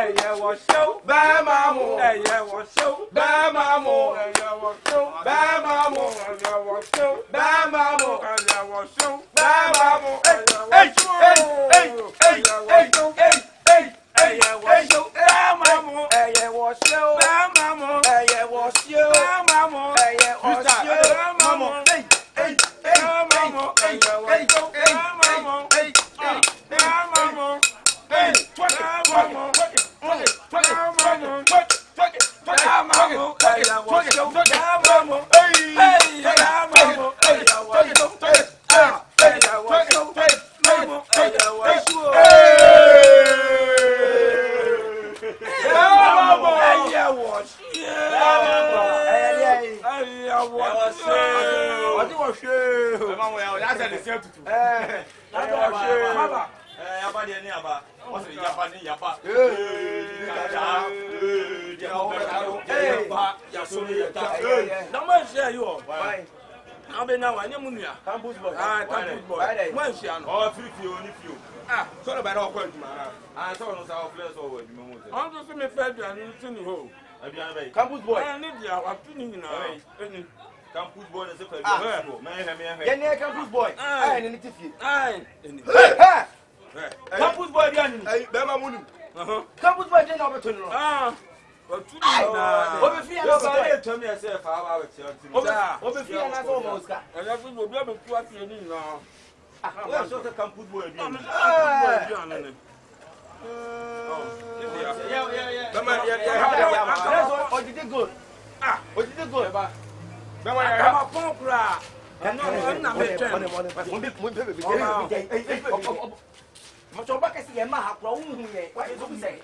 ẹyẹ wọṣọ bẹ́ẹ̀ máa mú ẹyẹ wọṣọ bẹ́ẹ̀ máa mú ẹyẹ wọṣọ bẹ́ẹ̀ máa mú ẹyẹ wọṣọ bẹ́ẹ̀ máa mú ẹyẹ wọṣọ bẹ́ẹ̀ máa mú ẹyẹ wọṣọ bẹ́ẹ̀ máa mú ẹyẹ wọṣọ bẹ́ẹ̀ máa mú ẹyẹ wọṣọ bẹ́ẹ̀ máa mú ẹyẹ wọṣọ bẹ́ẹ̀ máa mú Campus boy. Campus boy. When she an oh free fio. So no better call you man. So no say our place or you mo say. I'm just me fed and anything ho. Campus boy. I need ya wa tuning na. Campus boy dey say for me. Ye near campus boy. I any tifi. Campus boy dey ani. Be ma munu. Campus boy dey na obeto no. Obi fi Yo say tell me say for our we tell. Obi fi na so mo Oscar. Oya fi obi am tu ati ni na. We show say campus boy dey. Ojide go. Ojide go. Be wa ya ma pon kura. Na me twen. Mo to ba kesi ye ma ha kura hu ye. Wa so bi say.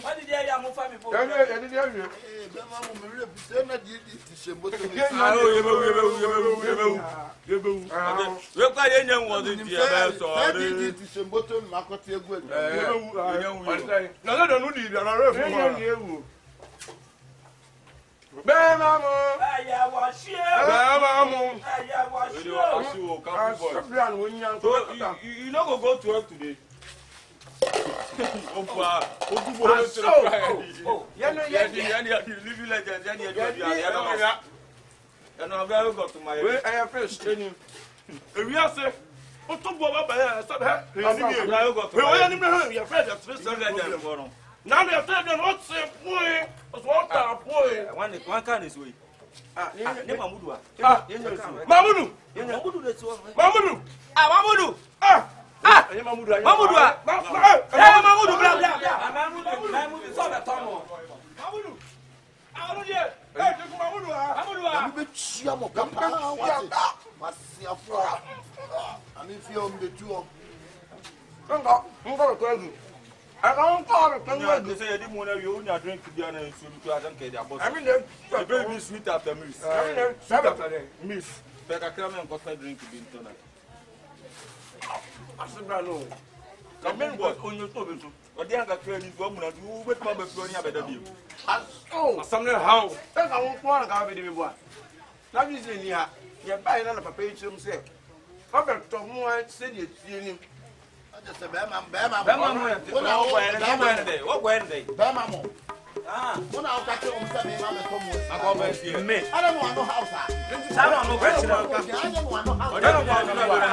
What did you have for me? You not go to work today. I don't call it. They say you only drink to and so I don't care about. I mean, the baby sweet after miss. Miss. But I can't even drink to be in I said, no. I mean, what on your toe? But the other train is woman, you wait for the floor better you. Oh, something how? That's I won't want to have it in one. That is in here. You're buying another page himself. I've got to more city. Just a bam, what Wednesday? Bamamo. Ah, when I'll catch you on Sunday, I'm going to see me. I don't want no house. I don't know question. I don't want no house. I don't want no house.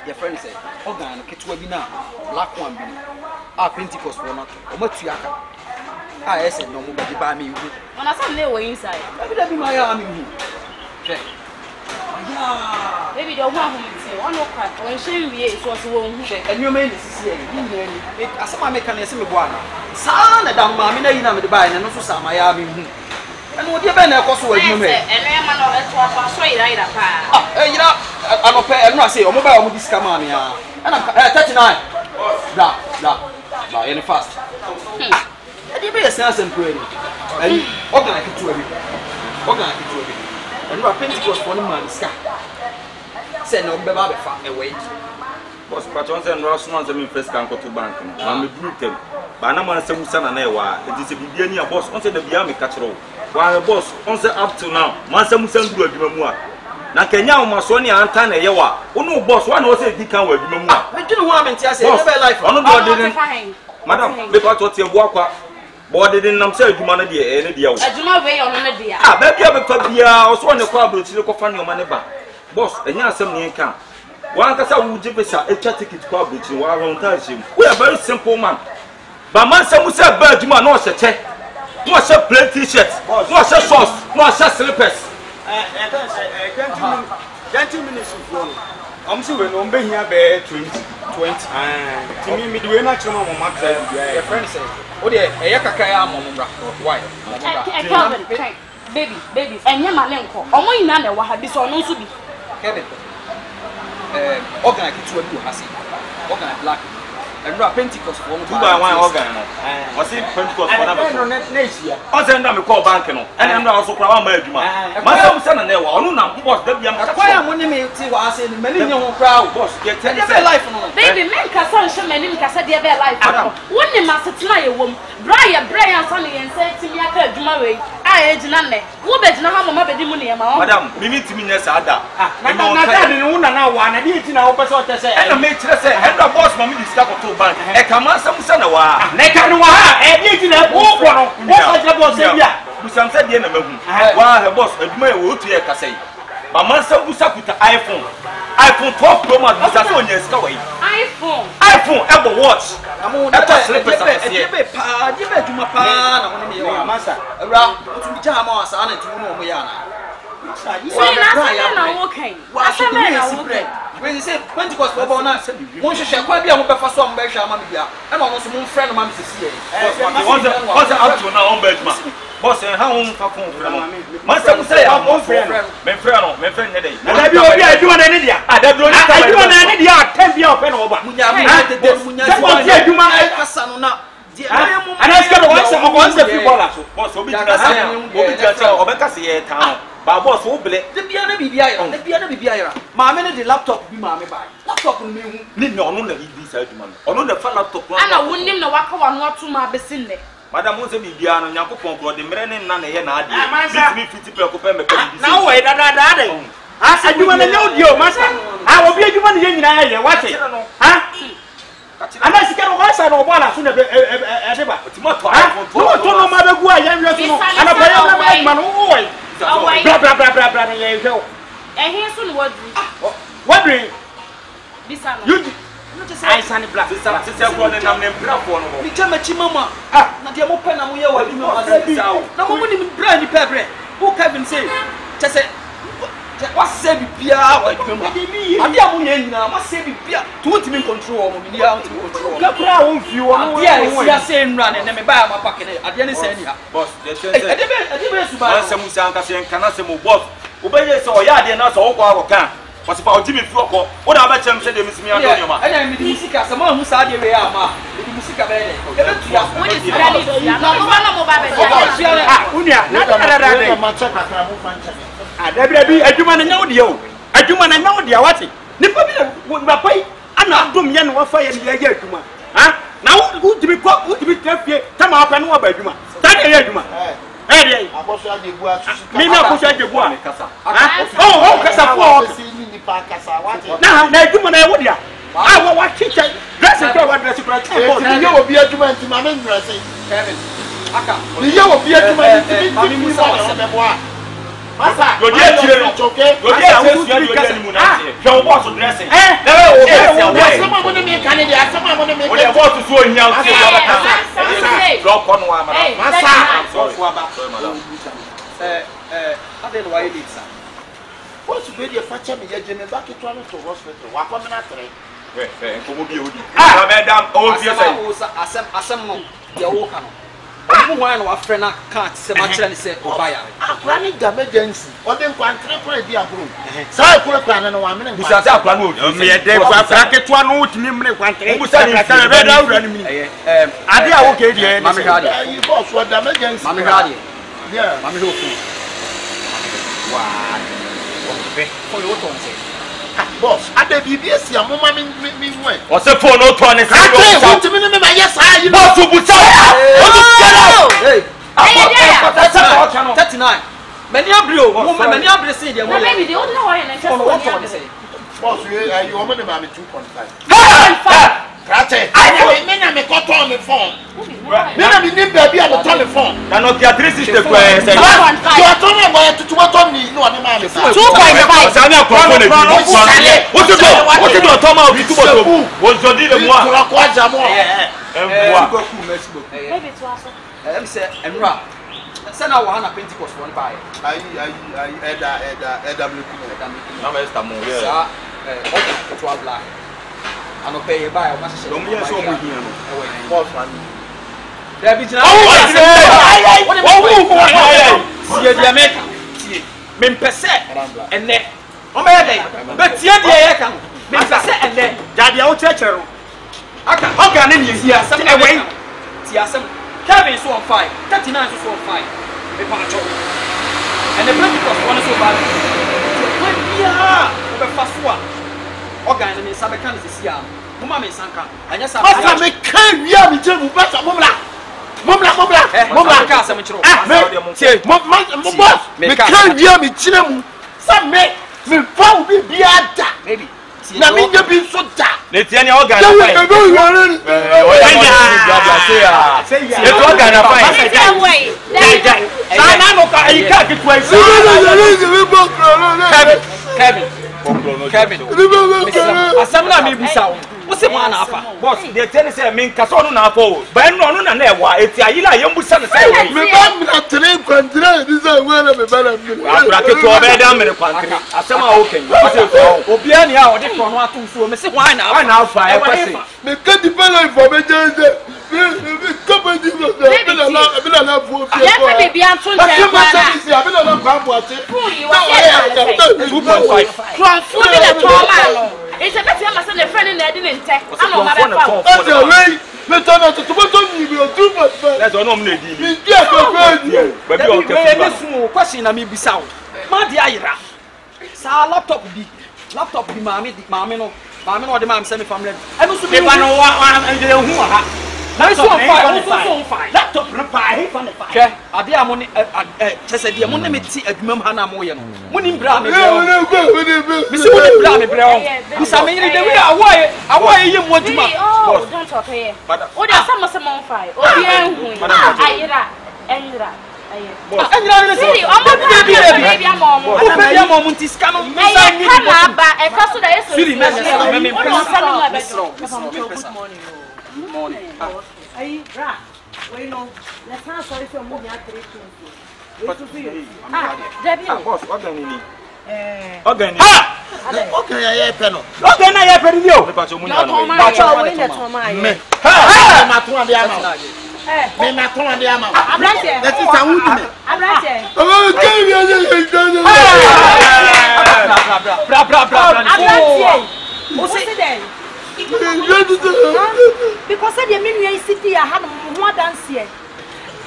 Your friend said, Ogan, Ketwabina, Black one, Pentecost for not, or Matiaka. I said, no more by me. When I said they were inside, let me my army. Maybe don't want him to say, one or crack, when she was wrong, and your man is here. As I make an assembly one. Son, a damn mamma, you know, the buy and also some Miami. And what you been there, cost what you made. And I'm not a straight either. You know, I'm a pair, and I say, oh, mobile with this camania. And I'm 39. Blah, in the fast. And you be a sense and pray. And what can I do to you? What can I do to you? And you are Pentecost for the man, sky. Send no baby far away. Boss, but once and Ross wants them in first can go to bank. I'm a brutal. But I'm a son and Ewa. It is a beginning boss. Once the Biami catcher. While the boss, once up to now, Mansa Musan do a Gimamua. Now, Kenya, Masonia, and Tana Yawa. Oh, no, boss, one was a deacon with Gimamua. But you know what I say, never life. On the didn't. Madam, because what you walk up. Boarded in themselves, humanity, and the deal. I do not weigh on the deal. Ah, baby, I was one of the crowd to look for your money back. Boss, and you have some near camp. One can say, would you be a ticket club which you are on touching? We are very simple man. But man, some will say, bird, you are not a check. No, a plain t shirt, no, a sauce, no, a slippers. 20 minutes of one. I'm sure we're not here 20. To me, we're not sure what your friend said. Oh, dear, a yakakaya, why? Baby, and your malenko. Only none of what had been so no to be. organ kitu bi ha se organ black and no Pentecost for 2 by 1 organ no o se Pentecost for na Nesia o se nda me call bank no and nda so kra wa ma adwuma ma se se na wa onu na boss da bia ma kwa ya mo ne me ti wa ase ni mani nye ho kra boss ye tell me life no baby men ka san hwe mani mi ka se de be life wonni ma setena ye wom Brian san ye nse ti mi aka adwuma we a ye gina ne wo be gina ha mama be di mu ne ma madam mimi ti mi nya sa da na da ni wo na wa na di ti na wo pese o tese na me kire se nda boss mama di sta ko bank e kama sam se na wa na ka no wa ha e bi ti na wo ko no wo fa je boss e bia busam se de na mahu wa he boss aduma e wo tu e ka sei mama sam busa kuta iPhone 12 Pro Max busa so nya ska wai iPhone e bo watch amu e to slipper sa se be pa je be aduma pa na wo ne ye masa ewra o tu bi ja ma asa na tu no mo ya na so na na wo kan aseme na wo kan when you say Pentecost for bona won hwehwe kwa bia mo befa so mo behwe ama me bia e ma no so mo friend ma me sisi e what's up to now on bedma boss ha won fa phone friend man say mo say am friend me friend ne dey na bi obi aduma na ne dia da bi obi aduma na ne dia atem bia ope na oba munya aduma kasa no na ana ska do wan say footballer so boss obi tira say obeka say e tan ba boss wo ble de bia na bibia yara maame ne de laptop bi maame ba laptop no me hu ni no no na bi sa aduma no ono na fa laptop no ana wonnim na waka wano ato ma besin ne madam mo se bibia no yakopon ko de mere ne na na ye na ade bitimi fiti pe ko pe me pe bi na wo da de aduma na nyodi o masa obi aduma ne ye nyina ye wate ana sika no wasa no bola so na ede ba timoto iPhone to no ma begu a ye nwe so no ana ba ye ma no wo bra no ye hwe ehin so no wadu bisa no you I san black sisa ko ne nam ne bra fo no mi chama chi mama na de mo pe na mo ye wa bi no na mo ni bra ni pe bre who Kevin say chese what say bibia wa dwuma ade a mo nya nyina ma say bibia to ultimate control mo mi ya ultimate control ka bra won fi wo no ade a sia say nra ne me ba ma pack ne ade ne say ni ha boss de say ade be su ba se musa anka se kana se mo boss obaye se o ya ade na so wo kwa ko kan what's about Jimmy Froko? What about Cham said, Miss Mia? And I'm the music as someone who said, we are ma, the music of it. What is really? No, a human and no deal. A human and no deal. What? Nippon would pay. I'm not doing yan or fire the year. Now, who to be caught, who to be kept here? Come up and over Juma. Stand here, Juma. Hey, I was at the bois. Me not push at the bois. Oh, Casa for. Now, now, Juma, I would ya. I will watch teacher. Dress it over dress it. You will be a Juma to my main dressing. You will be a Juma to me. Masa, go get you, okay? Go get you, your boss dressing. Someone want to make Canada, someone want to make a boss to show you. Drop on one, Masa. I didn't know why you did, sir. What's the video for me? You're back to hospital. What am I not saying? Come be madam, oh, yes, asem the okan. Omo wan no afre na cat se ma kire ni se obaya. Akra ni emergency. O de nkwantre kure di agro. Sai kure kwan no wa mene. Bisa sa akra no. Me de akra ketua no utimi mene nkwantre. Busa ni ka be da wura ni mi. Ade a wo ke die. Mami hadi. Yi boss wa da emergency. Mami hadi. Yeah. Mami ho fu. Wa. Be. Ko yo ton se. Boss, ade bibi esi amoma mi nwe. O se phone no to ne se. Ate utimi ni me ma yes ayi. Boss busa. Hey. 39. Many abrio, woman many abrio say dey mo. Maybe they don't know why and just boss, you want me to 2.5. Krate. I me na me cut on the phone. Me na me nim baby am on the phone. Na no kia 360 kwa say. You are talking about to what on me no na me. 2.5. Sani akwa na bi. What you do toma obi tu boto. Wo jodi le moi. Kura kwa jamo. Maybe to us. Em say enra. Say na wa na Pentecost one buy. Eda Na me sta mo ye. Sa okay to black. Ano pay buy o ma se. Don't me so mo hia no. boss man. There be jina. Sie dia make. Sie. Me mpese. Enne. O me dey. Be tie dia ye kan. me say ende Daddy I will chero. aka Oga na ni ti asem e wey ti asem Kevin so on fire 39 so on fire me pa cho and the Pentecost one so bad when bia o be faso a Oga na me sabe kan sisia mama me sanka anya sa Asa me kan wi a me je mu ba sa momla ka asem chiro mo boss me kan wi a me chire mu sa me fa u bi ada maybe na me nya bi so da Le tieni Oga na fine. It's Oga na fine. Sana no ka ika ki twice. Kevin. Asam na me busa wo. Wo se mo na afa. Boss, the tieni say me nka so no na afa o. Ba no no na na ewa. Eti ayila ye mbusa na say we. me ba me na tele kwantre ni say we na me ba na me. Akura ke to be da me kwantre. Asem a wo kan. Obi ani a ode ko no ato so me se hwan na afa e kwese. Me can depend on information say me company no be na fu fi. Ya ka bibi antun je kwa na. Be na kwa bo ate. You are 2.5. Who did the trauma no? It's a better man say the friend na dey nte. Ana o ma be fa. That's the way. Me turn out to ni be 2.5. Let's no me dey. Me get go go. Baby o ke me su question na me bisa wo. Ma di ayira. Sa laptop bi maame no ode maam se me family. E me su Me ba no wa hu ha. Na so on fire. Laptop no pa he fa ne fa. Ke ade a mo ne chese de mo ne me ti adwuma m ha na mo ye no. Mo ni bra me bra. Me se mo ni bra me bra. Bisa me yiri de we awoye ye mo adwuma. Oh, don't talk here. O de some on fire. Obi enhu. Ayira, enra. Anyira ne Siri, o mo baby am mo. O baby am mo nti ska no. E ka ba, e ka so da yeso. Siri me Good morning. Hey, Ra. Wait, no. Let's not sorry for moving out 3 things. Debbie. Boss, Oga ni. Oga ni. Okay, ya pe no. Oga na ya pe ni o. Me pa so mu nya no. Ba cho we na toma ye. Me. Ma to ade ama. Me ma to ade ama. Abrante. That is a wood me. Abrante. Oh, can you bra. Abrante. Who said that? Because the mean city I had more than here.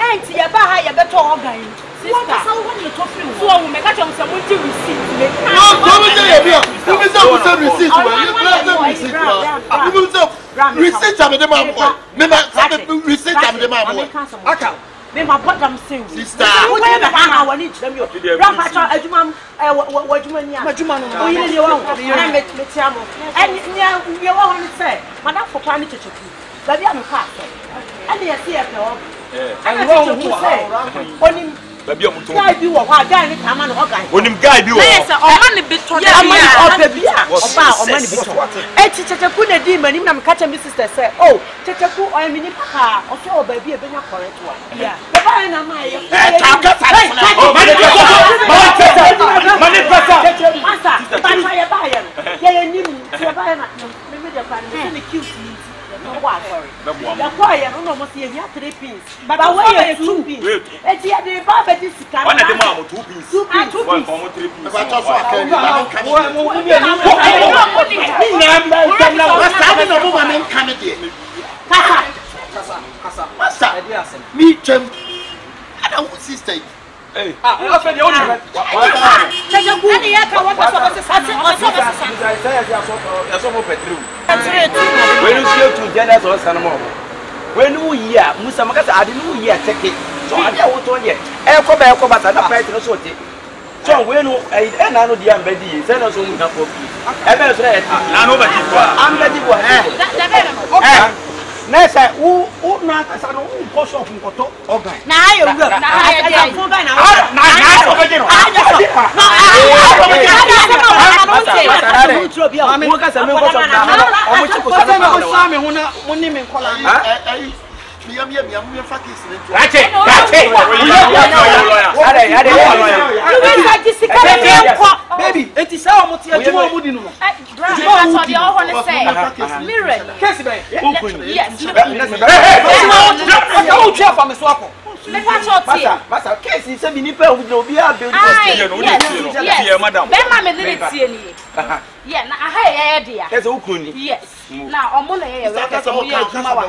And ya ba ha ya beto organ. Sister, so when you talk to so we make am some receipt. No, come there here. You be some receipt. You be receipt am the man boy. Me ma receipt am the man boy. Aka. Me ma bottom say. Sister. We na ha wani chrem yo. Grandpa cha adwuma wadwuma ni a. Adwuma no. O yire de wa. Na me tia mo. And we wa wani say. Madam for plan checheku. Baby am ka. And you see e pe o. And wrong say. Onim Baby am to. guy bi wo ha guy ni kama no guy. Onim guy bi wo. Yes, o ma ne bi to Yeah, man, oba man bi to. Eh checheku na di manim na me catch me sister say, "Oh, checheku o mi ni papa, o fe o ba bi e benya correct one." Yeah. Baba na ma ye. Oh, money pressure. Master, ba try e ba ye no. Ye nim, ye ba ye na. Me dey plan, me say cute ni. No wa sorry. The choir no mo say here 3 pins. But why 2 pins? Eh ti dey ba ba di sika. One of them am 2 pieces. 2 pins. One for 3 pieces. Ba to so akani. Kasa. Me chem. Ada wo sister. Hey. O fe de o ni. Checheku. Ani ya ka wa ka so sa. Ya so mo petrol. When you see to gender so san mo. When you hear Musa makasa ade no hear take. So ade a wo to ye. E ko ba ta na petrol so te. So when you e na no dia mbedi, say no so mu na for. E be so e na no ba ti kwa. Am ba ti kwa. Okay. Na say u na ka sa no u ko so fun ko to ogan. Na ayo ura. Na ayo fun ba na. Na so ba ti no. Mami mo ka se me ko so na. O mo chi ko so na. O sa me ho na mo ni me nkola. Me fa kiss ni to. Rache. Baby, enti sa o mo ti adwuma o mo di no. Bra, so the all want to say. Mirror. Case be. Yes. O twa fa me so akọ. Me pa choti. Masa case say me ni pe obi a build Yeah, madam. Be ma me dey tie ni. Yeah, na aha ye dey ya. Case ukruni. Yes. Na omo na ye we ka so ye adwuma wa.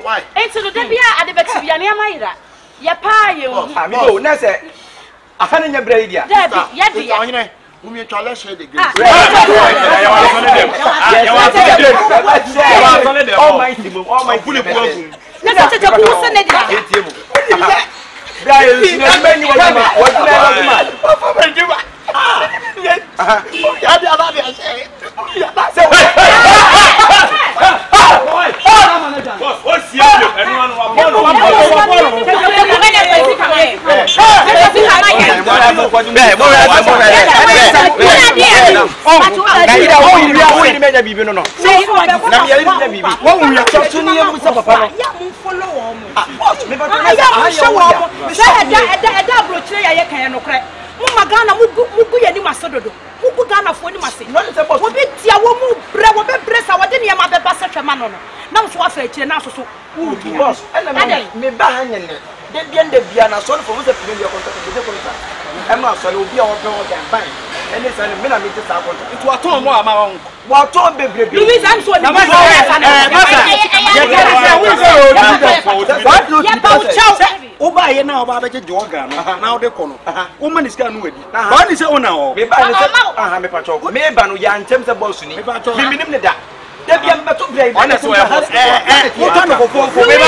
Why? Enti no de bia ade beti bia ne amayira. Ye pa ye hu. Ami do na say aha na nya bra idia. Dabi, ye dey ya. Onyine, umi chale share the game. All my team, all my full of Na se te ku se ne dey. Brian, you know many what Magana mugu ya ni masododo mugu Ghana fo ni mase wo bi tia wo mu bre wo be bresa wo de ne ma be ba se twema no na so afa akire na so boss me ba hanyen de de bia na so for mo se pin de contract e ma so le obi a wo pe wo dan ban ene sa le me na me te sa contract it wa ton mo ama won wa ton bebre bi Louis am so ni masa Oba ye na oba beje joga no na ode kono o ma ni ska no wadi ba ni se ona o me ba ni se aha me pacho me ba no ya ntem se boss ni me minim ne da da bia me to bia Ona so ya boss wo to no fofo me ba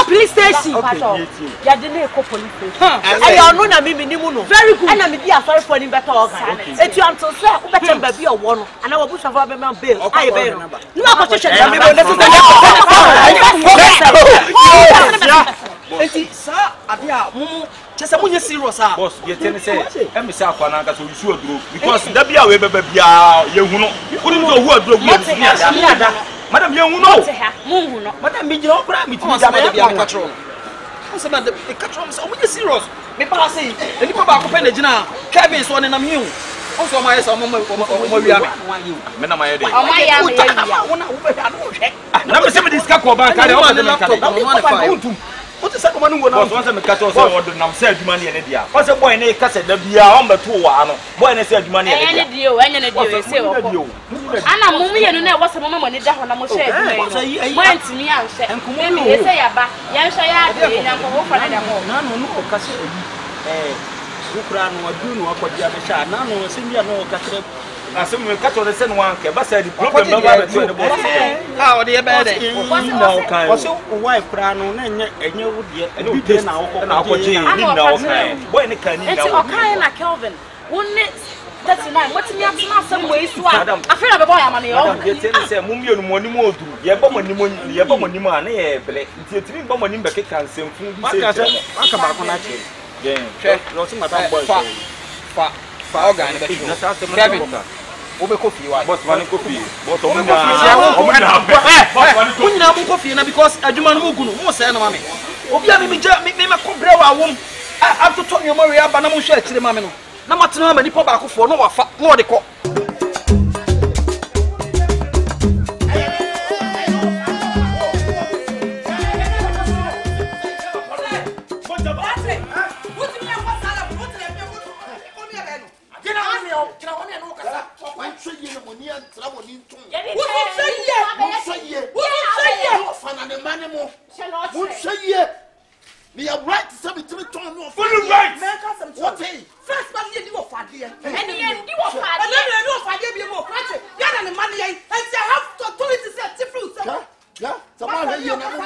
police station. Ya de na police station. I no na me nimu no. Very good. Na me di asori for ni better organ. Etu anto say wo better ba bi owo no. Ana wo bu shafa be man bail. Ai be no. No ko che na me be enti sa abia mumu chese munye serious ah boss ye tell me say em say akwana nka so yusu aduro because da bia we beba bia ye hu no uri so hu aduro gu ni ada madam ye hu no Mu hu no. madam bi jira okra mi ti da me bia me katro o se madam e katro me say munye serious me ba say eni pa ba ko pe na gina Kevin so ne na me hu o so ma yes o mo wi ame me na ma ye dey O ma ya me ye wi. wona wo be da no hwe na me say me discuss ko ban ka dey o ma dey ka dey what is that man go now so say me catch us order nam say adwuma ne dia o say boy ne ka say da bia o mbeto wa no boy ne say adwuma ne dia Enye dio, enye ne dio say wo ko. Ana mumu ye no na wo se mo mo ne da ho na mo share adwuma yi. Mo antimi an hye. Me ye say ya ba, ye nhwe ya de nyanko wo fa na da mo. na no no ka se ukra no adu no akodi abesha na no se bia no ka kire asem me catch us say no one ke ba say the problem no ba beto the boss ah o de be de no kan o se o wife kra no na enye wo de na wo na akwaje ni na wo kan boy ne kan ni na Enti o kan na Kelvin. Wonne 39 what me atuna asem we isu a. Afira be boy amane yo. ye tell me say mum ye no moni mo odu ye ba moni mo na ye bele nti etimi ba moni be ke kan semfu bi say aka ba ko na che che no se madam boy fa organ be na sa se Kevin mo wo be kofi wa boss man kofi boss o o nyina mo kofi na because adwuma no mo gunu mo se na mame obi a me me ko bre wa wom atoto nyoma we aba na mo hwe akire mame no na matena ma nipa ba akofo no wafa no ode ko Me are right to say between Tom no. Full right. What is? First man ye di wo fadie. Eni ye ndi wo fa And then you know fadie bi mo krache. Ya na the money and they have to authority say different. Yeah. Someone here na mo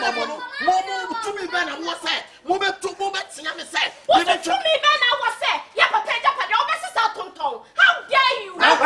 to me ben and what say? Mo be to mo be tia me say. What to me be na wo say? Ya papa ja pa de o be sisa tonton. How dare you? What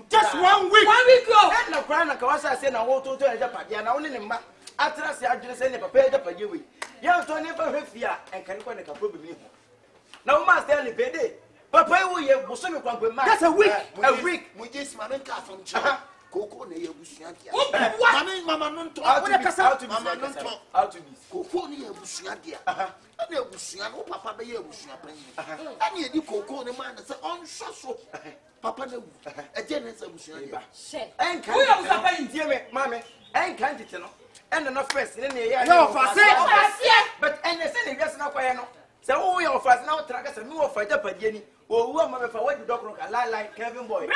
Just 1 week. 1 week ago. And the crown of Kawasa said, I want to tell Japan, and only in my after I say, I just send a paper Japan. Young to never have fear and can go and approve me. Now, Master Ellie Pede, Papa, we have Busumi Quamp. That's a week. A week. We just Mamma from China. Coco, Nea Busiatia. Mamma, non talk. Out to be Coco, Nea Busiatia. And there was no Papa, the year was happening. And you Coco, the man that's on so. Papa, a generous of Busiatia. And can't hear me, Mammy, and can't it know. And enough first in the year. No, but and the same yes, no, I know. So we are fast now, trackers and no fight up at Jenny. Oh, woman, if I went to Doctor like Kevin Boy.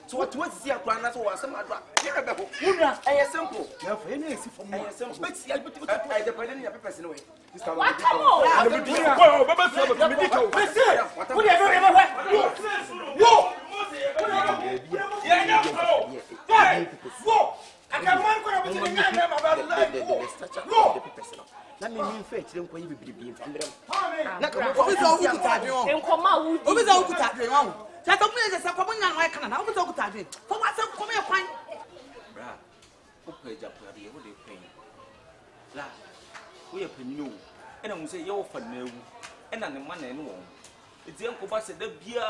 So what was the plan? So was some other. You're a simple. You're simple. But see, I put the person away. What? Let me fetch them when you be from them. That's a place that's a common young like Canada. I was talking to you. For what's up, come here, fine. Okay, Japan, what they pay. La, we are new, and I will say you're for new, and I'm the man and one. It's the uncle Bass, the beer,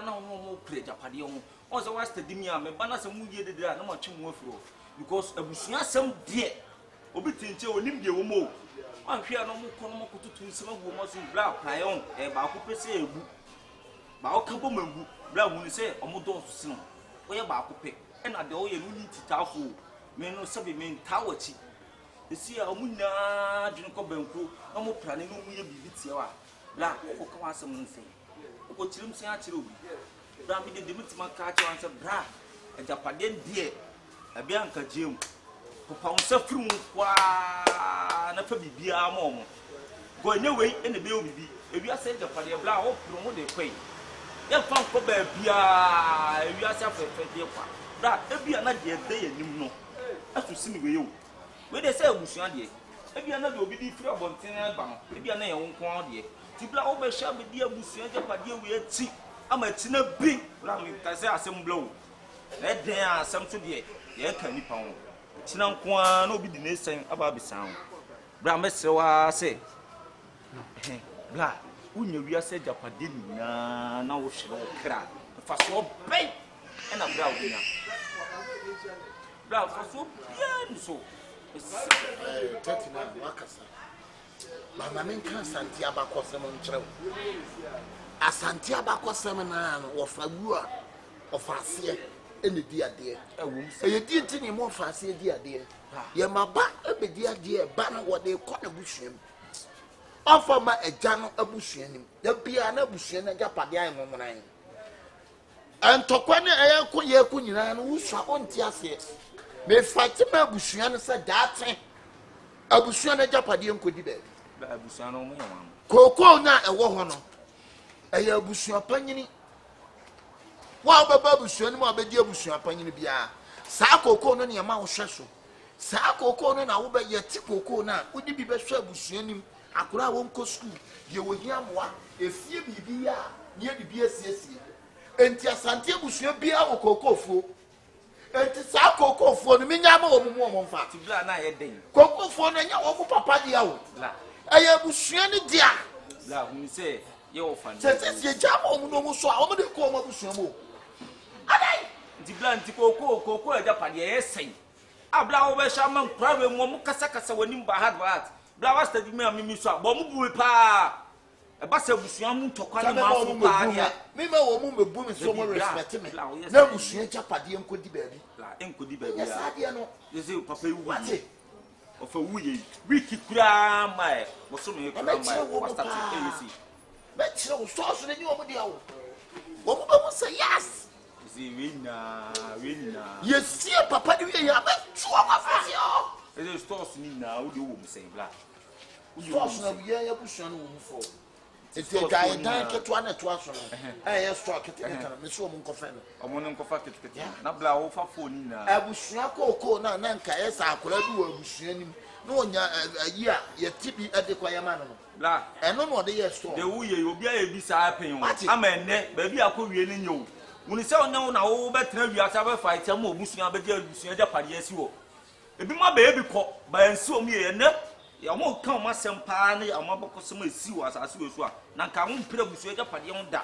no more play Japan. Also, what's the Dimia, my banners and movie did not much more for because I was not some dear. Obitin, Olympia, more. I'm here no more to some women in black, I own a Baku. ba o kan bo mangu bra hu ni say o mo do so no o ye ba akopɛ e na de o ye no ni titafo me no sabi me ntawachi esi a o mu na dwene ko banku na mo prane no mu ye bibi tie wa bra o ko wa asem nse o ko chirim se a chire obi bra me de mitima ka che wan se bra e japade die e bia nka jem papa on se firi mu kwa na fa bibia ma mo go nye wei e na be o bibi e wi ase japade bra o pro mo de kwai e fa nko ba bia e wi ase afefe de kwa bra e bia na de de yanim no asu sini wei o we dey say abusuan de e bia na de obi di firi abonten ba no e bia na ye wonko de ti bla wo be sha be di abusuan japade we ati ama ti na bi bra me ka say asem bla o e den asem to de ye ka nipa ho ti na nko a na obi di na sen aba bisan bra me se wa say bla unya wi ase japade nya na wo hwere wo kra fa so ben e na bra wo nya bra fa so bien so Tatina wakasa. Mama men kan Santi abakosem nkyerɛw. Asanti abakosem na no wo fa wua ofase ene di ade. Eye di ntini mo ofase di ade. Ye maba ebedi ade ba na wo de kɔ na busuam. Ofa ma eja no abusuanim. Da bia na abusua na japade ayi momonan. Antokwa ne eye ko ye ko nyina no wusua onti ase. Me fight ma abusua no se daate abusua na japade enkodi be abusua no mo yamam koko na ewo ho no eye abusua panyini wa baba abusua no ma bedi abusua panyini bia saa koko no ne ma wo hwe so saa koko no na wo be yeti koko na udi bi be hwe abusua nim akora wo nko school ye wo hia moa efie bibi ya ne bibi asiesie enti asante abusua bia wo koko fuo enti sa kokofo no menya ma wo mu wo mfa ti bla na ye den kokofo no nya wo papa dia wo bla aya busua ni dia bla hu se ye wo fa se se jama wo mu no mu so a wo de ko ma busua mo adai ti bla nti koko aja pade ye sen abla wo be sha man prawe mu kasa wani ba hard bla wa study me amimi so bo mu bu pa e ba se busua mu ntokwa ni ma fo pa ya me ma wo mu mebu me so mo respect me na busua japade enkodi baabi la enkodi baabi ya saade no yese papa yu wate o fa wuye wiki kura mai wo so me kura mai wo start AC be tire wo so ne ni wo dia wo wo mu ba mu say yes zi wina yesie papa de wie ya be tuwa ma fasi o ese stores ni na wo de wo mu say bla stores na wie ya busua no wo mu fo eti guy dan ketwa na to aso no eh stock keteketa me so mo nkofa no omo no nkofa keteketa na bla wo fa phone na abusua koko na nka esa akora bi wo abusua nim na onya ayi a ye tibi ade kwa yama no bla eno no de ye store de wo ye obi a ye bi sa apen wo ama enne ba bi akowie ne nyo woni se onya na wo betena wi asa be fight am obusua be je abusua ja pade asi wo ebi ma ba ebi kɔ ba ensi omi ye ne ya mo kan ma sempa na ya mo bokosem asi wo asase we so a na nka wo mpira busua ja pade ho da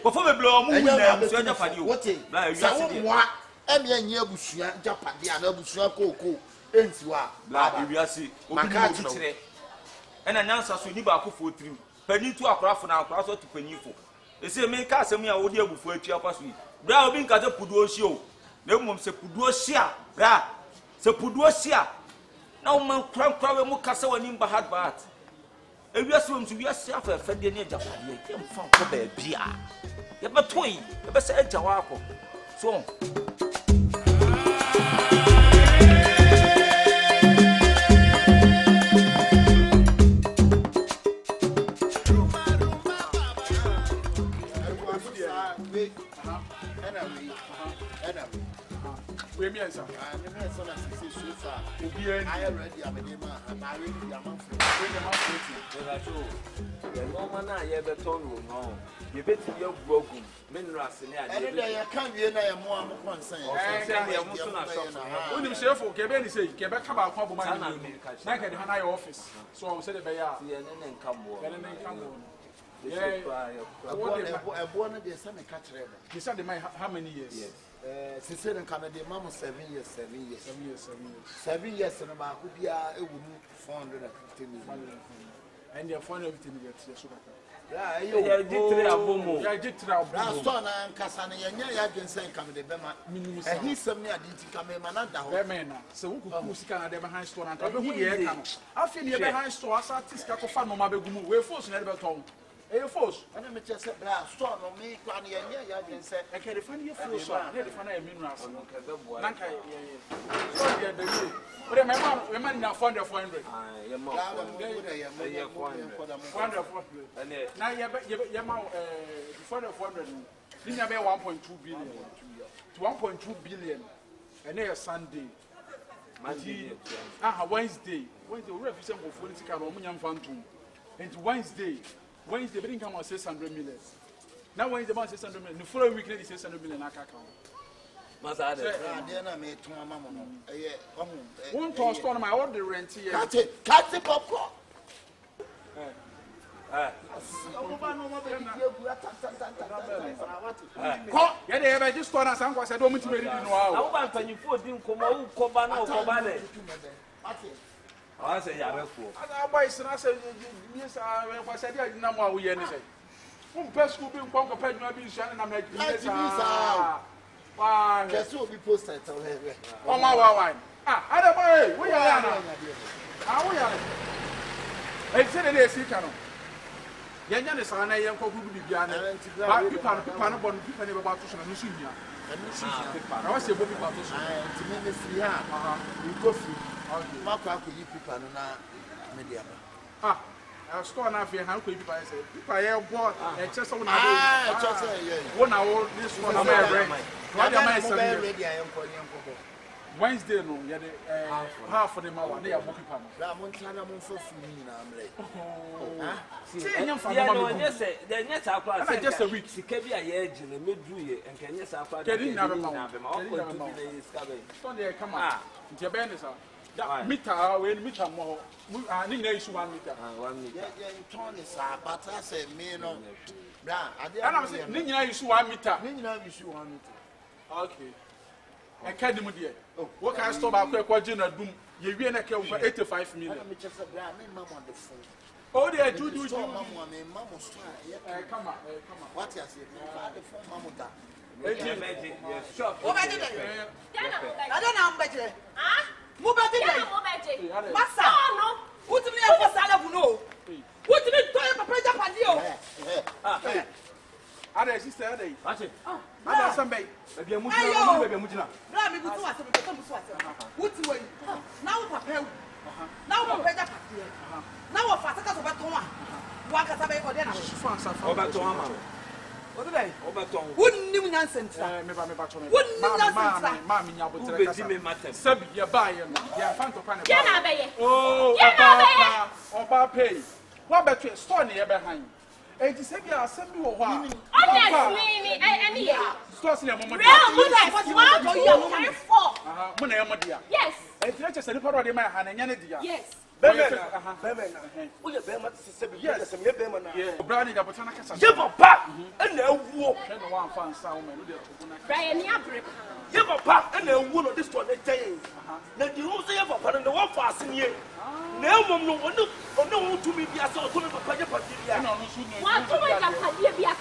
ko fo beble o mo wu na busua ja pade wo bla wi ase de wa emi anya busua ja pade ana busua koko enti wa bla wi ase obi mo tire ena nyansa so ni ba ko fo trim pani tu akora fo na akora so tu pani fo ese me ka asem ya wo de abufu atu akwaso yi bra obi nka se pudu ohie o na mmom se pudu ohie a bra se pudu ohie a na wo man kra we mu kasa wani mba hard bat ewiase wo msu wiase afa de ne ajapade ye mfa ko ba bia ye betoi ye be se ajawa akọ so we me answer me so na sisi so far obi I ready amedema and I ready the amount for we the amount for the show the normal na ye beton no ye beti ye gbogum minerals ni ade ade dey kan wie na ye mo am concern say ye mo so na shop onim chefo ke be ni say ke be ka ba kwa boma ni na ke de ha na your office so I say the be ya ye ne nkambo ye ne nkambo yeah ebo na dey say me ka kire bo you said the how many years yes since then can dey mama 7 years 7 years no ba ku bia ewu mu 450 million and your phone everything gets so. Yeah, you get abomo. Yeah, get trouble. Last one and Cassana, you can say come the Bema. And he's some near the come in Mananda. Bemena. So who could can the behind store and who here come. I feel the behind store as artists Cacofano Mabegumu. We're forced never told. Hey, force. And let me just say, store on me, Granny, and yeah, you can say, I can't find your force. I can't find a mineral. Nanka, yeah, yeah. But my man now found 400. Now your mouth, 400. Then you have 1.2 billion to 1.2 billion, and then Sunday. Wednesday, we represent for political Roman Phantom. And Wednesday, we didn't come on 600 million. Now Wednesday, 600 million. The following week, 600 million. One toss on my order rent here. Cut it, popcorn. Yeah, I just thought I said, don't ready to know how. I want you for him, Kobano. I say, I said, yes, I said, I didn't know what we had. Best will be Congo Pedro Shannon and I Guess who will be posted? Oh, my wine. I don't know. We are now. How we are. It's in the sea channel. Yan is an young couple who be behind it. People born people never about to and see here. I was a booby about to see here. We go through. Mark, you people are not media. I store now for how could people say, people are bought and just on one hour. This one, Wednesday, no, half of them are there. Just a week. Come on. Meter, when meter more. I think there is 1 meter. 1 meter. But I say, me no. I don't say, Nina is 1 meter. Nina is 1 meter. Okay. I can't do it. What can I stop at Quagina Doom? You will not kill for 85 million. Oh, they do. Come on. What you say? Mamma. I don't know, better. Move back. Massa, no. What's the name of Salabuno? What's the name of Padio? I don't see Saturday. I don't somebody. Maybe a Mujina. What's way? Now, Papa. Now, Papa. Now, a fast of a Toma. Wakasabe or then. Wouldn't you nonsense? Wouldn't nonsense? Sub, you buy him. Yeah, found to find a oh, Oba pay. What better store near behind? And to say, you are sending a while. Honestly, any stores in a moment. Yes. And just a little of my hand and Yanadia. Yes. Brownie, the botanic. Give a pack and a walk. One found sound. Brian, give a pack and a wool of this one. Then you also have a part in the one passing here. No, no, to me, be a sort of a paper. What to make a padia?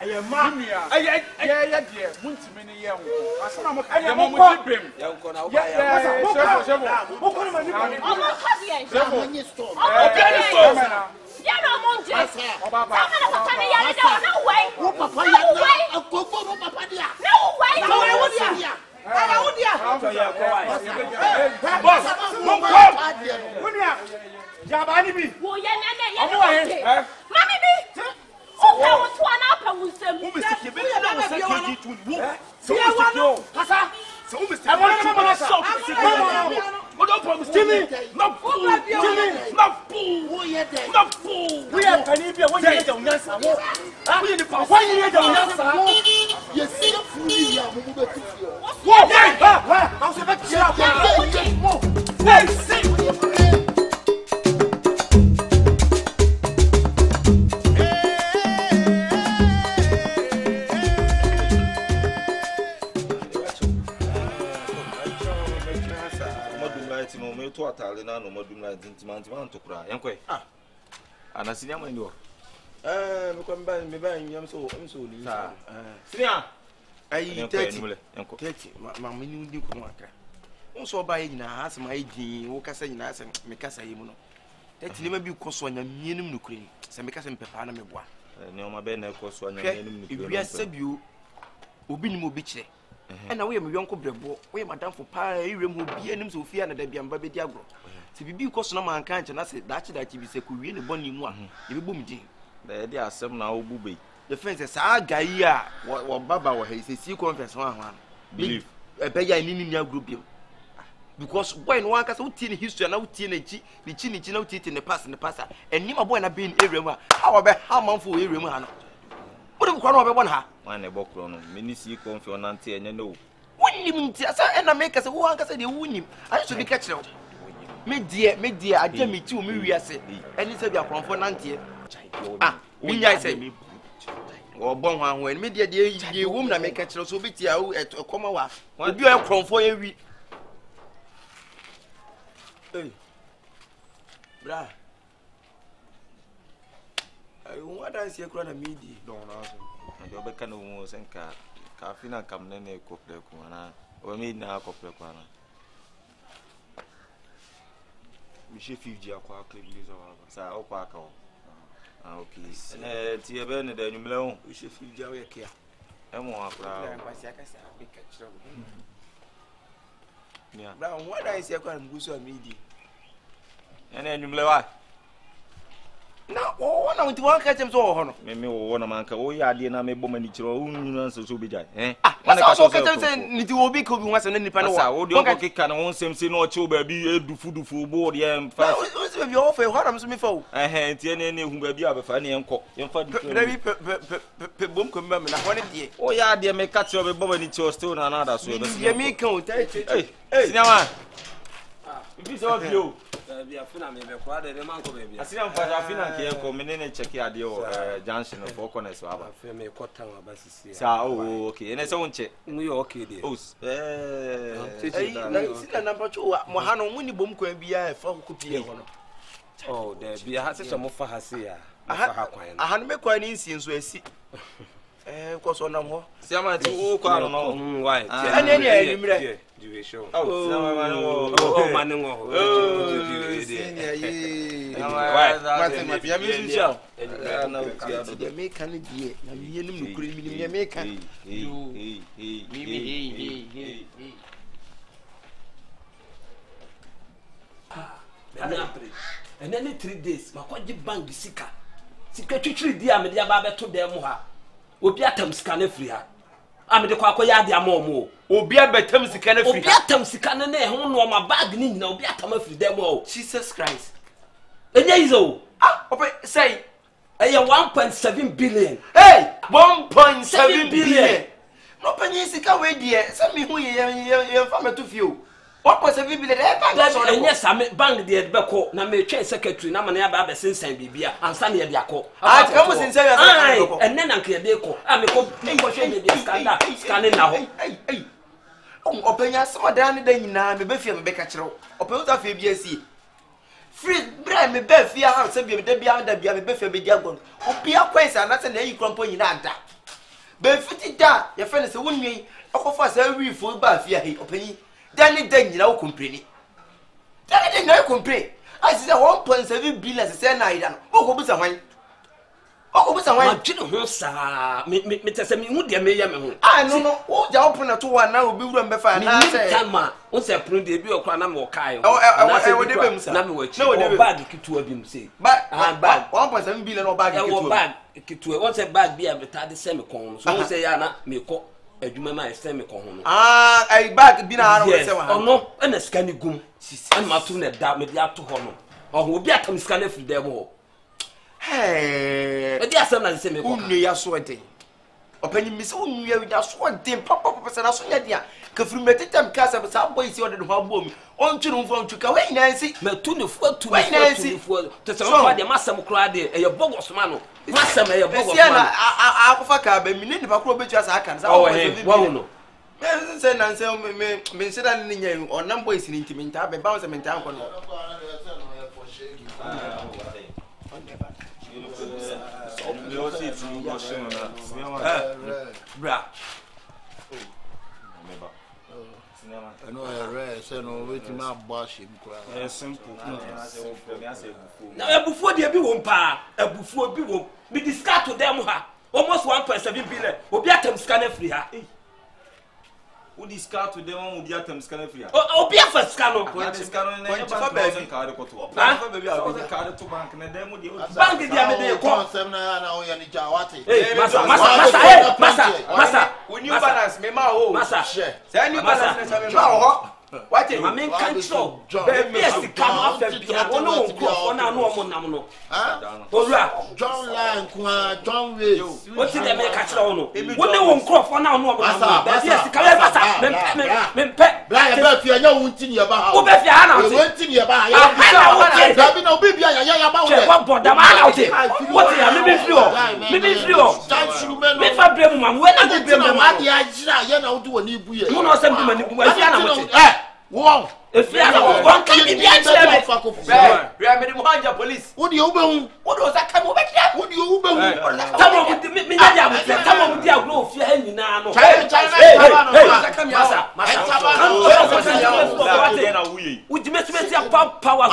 I am mammy. Yeah, dear. Muntimini young. I saw I'm a bim. to atale na no madum na ntima to kura yenkwe anasinya man do me ko me ba nyam so ni sinia ai 30 ma me ni ko no akra so ba nyina asema agin wo kasa nyina asem me kasa yi mu no 30 ne ma bi ko so nya mienum no kure se me kasa me pepa na me boa ne o ma be na ko so nya mienum no kure wi asabio obi ni mo bi kire na wo ye me yonko brebo wo ye madam fo pa ewrem ho bi anim so ofia na da bia mba be di agro se bibi ko so na man kan che na se dachi bi se ko wie ne boni mu a ye be bom din da ye di asem na wo bube the fence sa gai a wo baba wo he se si conference ho ahwa believe e be ya ni agro bi because boy no one kasa uti ni history na uti na chi na uti ne pass eni ma boy na be in area mu a how be how man for area mu ha no wo de ko no be bon ha wan ne bokro no minisi konfi onante enye no wonnim nti asa ena make kasa wo ankasa de wonnim ayi so bi ka kire wo me die aja me ti o me wiase eni se bi akronfo nante me nyai se o bon ho ahwo eni me die de wom na me ka kire so bi ti a ekoma wa obi o akronfo ewi bra ai won dance e kura na midi don na so na be kana wo senka ka fina kam ne ne ko pre ko na o mi na ko pre ko na mi che 50 akwa aklebiza wa sa o kwa ka o okay ti e be ne da nyumle ho mi che 50 awe kia e mo akra o ba si aka sa be ka chiro nia bra won dance e kura na mguso midi ene nyumle wa na wo na nti wan ka tem so ho no me wo na man ka wo ya de na me bom ani chiro wo nyuna nso so bi jai wana ka so ka tem se nti wo bi ko bi wasa na nipa no wa wo de ko kika na won sem se no che ba bi edufu bo de em fa wo se bi o fa ho na so mi fa wo nti ene ne hu ba bi abefa ne enko yemfa di pe bom ko mba me na ho ne die wo ya de me ka chiro be bom ani chiro still na na da so be ye mi kan o tai sinyama bi so bio bia fina me be kwa de man ko be bia asina mfa afina ke ko menene check ade o junction for corners wa ba fe me ko tan wa ba sisi sa okay ene se wonche mu yo okay de sina na bacho wa mo hanu mu ni bom kwan bia e fa ko pie ho no de bia ha se mo fa ha se ya fa ha kwan no ahanu me kwan ni nsi nso asi ko so nam ho siama ti o kwa no why ene ne enimre diwe show siama manu manu senior ye why ya mi su show na utia do de me kan die na mi yenim no kure mi me kan and then 3 days makwaji bank sika twitwiri di a me de aba beto dem ha obi atam sika na free ha a me de kwa ya de amomo obi abetam sika na free obi atam sika na na ho no ma bag ni nyina obi atam free dem ho Jesus Christ enye izo ope say 1.7 billion 1.7 billion no penyi sika we die say me hu ye fa meto fio 1.7 billion bank so enye sa me bank de be ko na me twen secretary na mane aba sensan bibia ansa na ye de akọ ka mo sensan ya secretary enne na nke de ko a me ko hwe me de scanning na ho openya sama ne da nyina me be fie me be ka kire openya za fie bia si free bra me be fie ha se bia da bia me be fie be dia gon opia kwesa na se na yi krompo nyina ada be fiti da ye fe ne se wonwi akofa sa wi fo ba fie ha openya dani den nyina wo kompreni dani den nyina kompreni asi se 1.7 billion se na ida no wo ko busa hwan ma twene ho saa me tese me hu de me ye me ho no wo ja open na to wa na obi wura mbefa na se tama wo se prun de bi okra na me okai wo de bem sa na me wachi wo bag kitua bi mse bag 1.7 billion no bag kitua wo bag kitua wo se bag bi a betade se me kon so wo se ya na me ko adwuma ma ese me kon ho no ai bag bi na aro se wa ha ono na sika ni gum an ma tu na da me bi ato ho no obi atam sika na free dem ho e dia asem na se me ko unnu ya so den opanyi mi se unnu ya so den papa se na so ya dia ka free me tetam ka se sa boy si odede ho abo mi on tunu mfo ntuka we nyina nsi me tu ne fu to se ma de masem kra de e ye bogos ma no masem e ye bogos ma na akofa ka ba mi ne nipa kro betu asa aka sa wo no Say Nancy, me said that in or number is in intimate, but bounce them in town. Bra. I know a rare, so no waiting my bashing. Simple. Now, before the Abu Pa, a before Bibo, we discard to them almost 1.7 billion. Obiatem scanner free. Who discard to them with the atoms can free? Oh, be a first scanner. Card to bank and then with you. Bank the other day, Massa, when you balance me, my home, Massa, then you balance what I mean, control. Yes, the come after no. John Lang, John Way. What did they make a show? What they won't crop for now? No, yes, the Calabasa, Black, you know, won't in your bar. Who bet you went in your bar. I've been no baby, what bought the man out here? What maybe flew. If I blame them, when I did blame them, I don't do a new year. You know something. Wow! If you are one can be the police. What do you do? What was that come over here? What do you do? Come on with me, come on with your glove, you're hanging now. Would you make your power?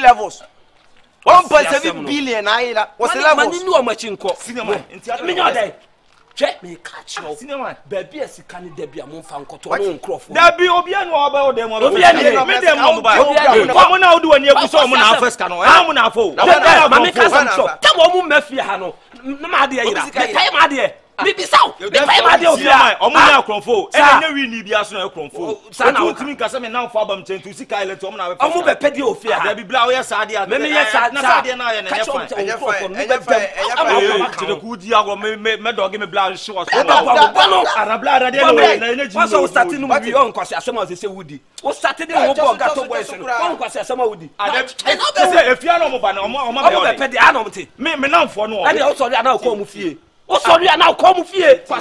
levels. 1.7 billion. I was the level. Check me catch you. Cinema, baby, as you can debut a month and cut on crop. There be Obian or them. Come now, do when you saw Mona first canoe. I'm on our phone. Come on, Murphy Hano. No, dear, the time, idea. Maybe so. The time, idea. Omuna Cronfo. And you need be as no Cronfo. Sana, to me, because I'm now for them to see Kyla to Omna. I'm over pedio fear. There be Blow, yes, idea. Maybe yes, Sadia and to the good Yago, my dog in a blood show. What's all starting with your own because some of the say Woody. What's starting in Gato West? One because some Woody. If you are no more, or my petty anonymity. Me now for no. And also, I now come with you. Oh, sorry, I now come with you. Take a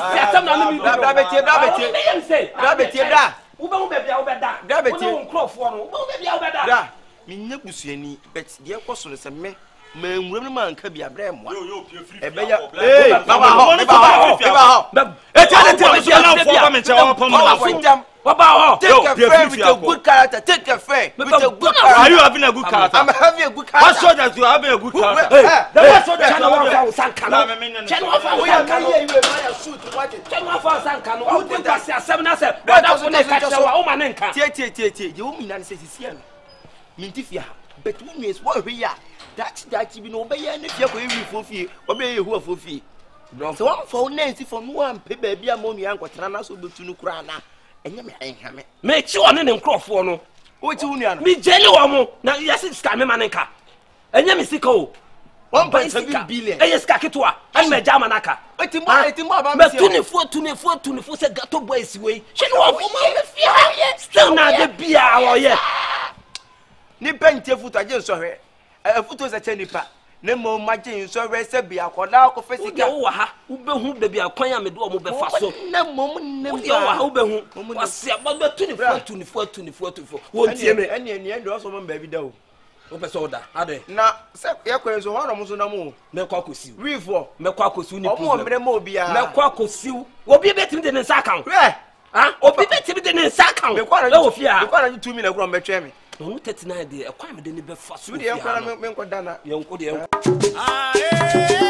friend with a good character. Take a friend with a good character. Are you having a good character? I'm having a good character. What show that you are having a good character? So one for Nancy from one baby ammonia and Quatrana so to Nukrana. And you may make you on an crop no. Which union? Me jelly woman. Now, yes, it's coming, Manaka. And you miss 1.7 billion. And yes, Kakitoa. I'm a Jamanaka. But tomorrow, 24 said Gato Boys way. She won't still not the beer or yet. Nippent your foot, I just saw her. A foot was a tennipa. ne mo magye nso rese bia koda ko fesika wo ha wo behu da bia kwan ya me do mo be fa so ne mo ne wo ha wo behu wase abado tunifo wo ntie me ene ndo so mo ba bi da o wo pese oda ade na se ye kwen so ho no mo so na mo me kwa kosiu rifo me kwa kosiu ni problem o mo mre mo bia me kwa kosiu obi betimi de ne nsa kan obi betimi de ne nsa kan me kwa na wo fia me kwa na 2 minutes kro mbetwe me no 39 de e kwa me de ne be fa so me de ye kwa na me nko dana ye nko de